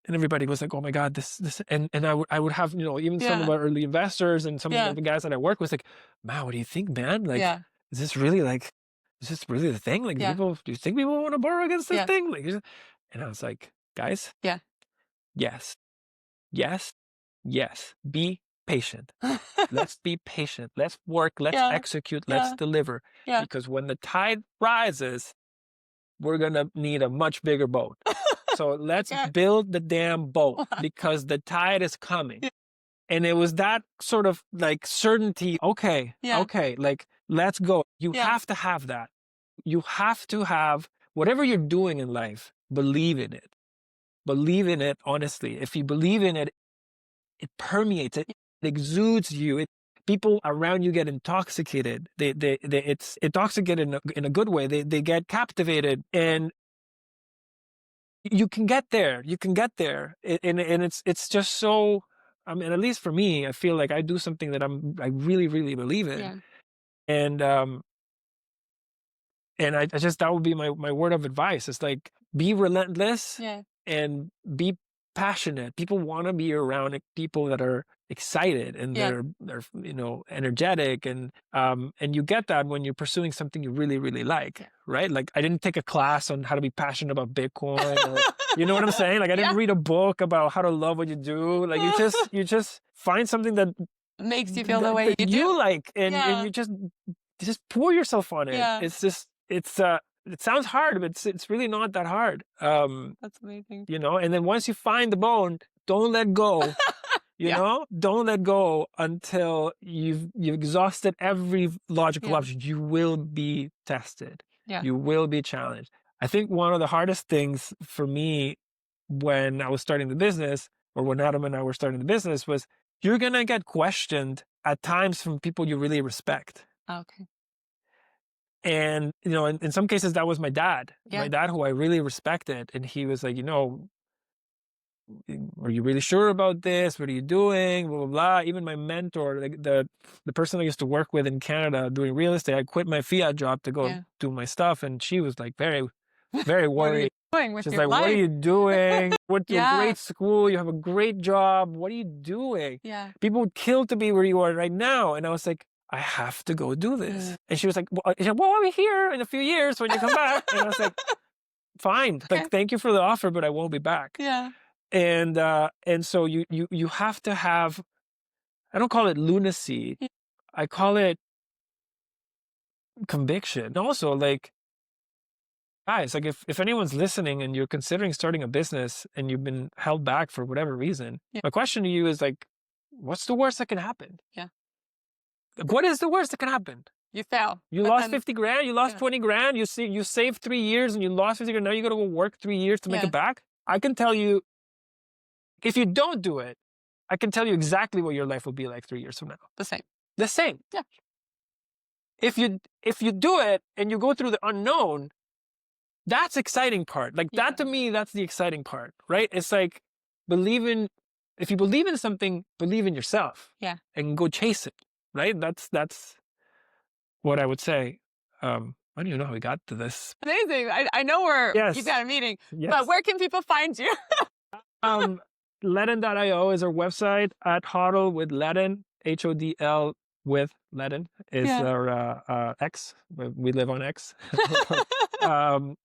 S1: and everybody was like, "Oh my God, this," and I would have, you know, even some of our early investors and some of the guys that I work with, like, "Man, what do you think, man? Like, is this really the thing? Like, do you think people want to borrow against this thing?" Like, and I was like, "Guys, yes, be patient. Let's be patient. Let's work. Let's execute. Let's deliver. Because when the tide rises, we're gonna need a much bigger boat. So let's build the damn boat because the tide is coming." And it was that sort of like certainty. Okay, like let's go. You have to have that. You have to have whatever you're doing in life, believe in it. Believe in it honestly. If you believe in it, it permeates, it exudes you. People around you get intoxicated. It's intoxicated in a good way. They get captivated, and you can get there. You can get there, and it's just so. I mean, at least for me, I feel like I do something that I really, really believe in, and I just, that would be my word of advice. It's like, be relentless and be passionate. People want to be around people that are excited and they're you know, energetic, and you get that when you're pursuing something you really, really like, right? Like I didn't take a class on how to be passionate about Bitcoin, or, you know what I'm saying? Like I didn't read a book about how to love what you do. Like you just find something that
S2: makes you feel the way you do,
S1: like, and you just pour yourself on it. It's just, it sounds hard, but it's really not that hard.
S2: That's amazing.
S1: You know, and then once you find the bone, don't let go. You know, don't let go until you've exhausted every logical option. You will be tested. You will be challenged. I think one of the hardest things for me when I was starting the business, or when Adam and I were starting the business, was you're gonna get questioned at times from people you really respect.
S2: Okay.
S1: And, you know, in some cases that was my dad, who I really respected. And he was like, you know, are you really sure about this? What are you doing? Blah, blah, blah. Even my mentor, like the person I used to work with in Canada doing real estate, I quit my fiat job to go do my stuff. And she was like very, very worried. She's like, what are you doing? Went to a great school. You have a great job. What are you doing? People would kill to be where you are right now. And I was like, I have to go do this. And she was like, well, I'll be here in a few years when you come back. And I was like, fine. Like, thank you for the offer, but I won't be back. And so you have to have, I don't call it lunacy. I call it conviction. And also, like, guys, like if anyone's listening and you're considering starting a business and you've been held back for whatever reason, my question to you is like, what's the worst that can happen? What is the worst that can happen?
S2: You fail.
S1: You lost 50 grand, you lost 20 grand, you saved 3 years and you lost 50 grand. Now you got to go work 3 years to make it back. I can tell you, if you don't do it, I can tell you exactly what your life will be like 3 years from now.
S2: The same.
S1: The same.
S2: Yeah.
S1: If you do it and you go through the unknown, that's exciting part. Like that, to me, that's the exciting part, right? It's like if you believe in something, believe in yourself. And go chase it, right? That's what I would say. I don't even know how we got to this.
S2: Amazing. I know you've got a meeting, but where can people find you?
S1: LEDN.io is our website. At HODL with LEDN, HODL with LEDN is our X. We live on X. Mine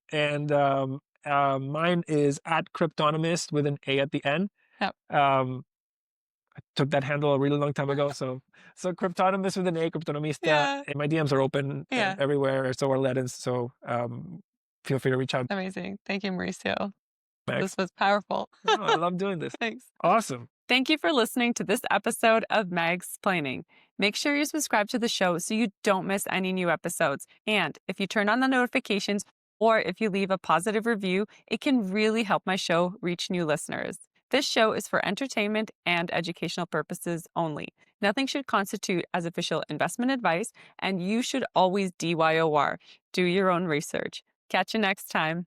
S1: is at Cryptonomist with an A at the end. I took that handle a really long time ago. So Cryptonomist with an A, Cryptonomista. And my DMs are open everywhere. So are LEDNs. So feel free to reach out.
S2: Amazing. Thank you, Mauricio.
S1: Max.
S2: This was powerful.
S1: I love doing this.
S2: Thanks.
S1: Awesome.
S2: Thank you for listening to this episode of Magsplaining. Make sure you're subscribed to the show so you don't miss any new episodes. And if you turn on the notifications or if you leave a positive review, it can really help my show reach new listeners. This show is for entertainment and educational purposes only. Nothing should constitute as official investment advice, and you should always DYOR. Do your own research. Catch you next time.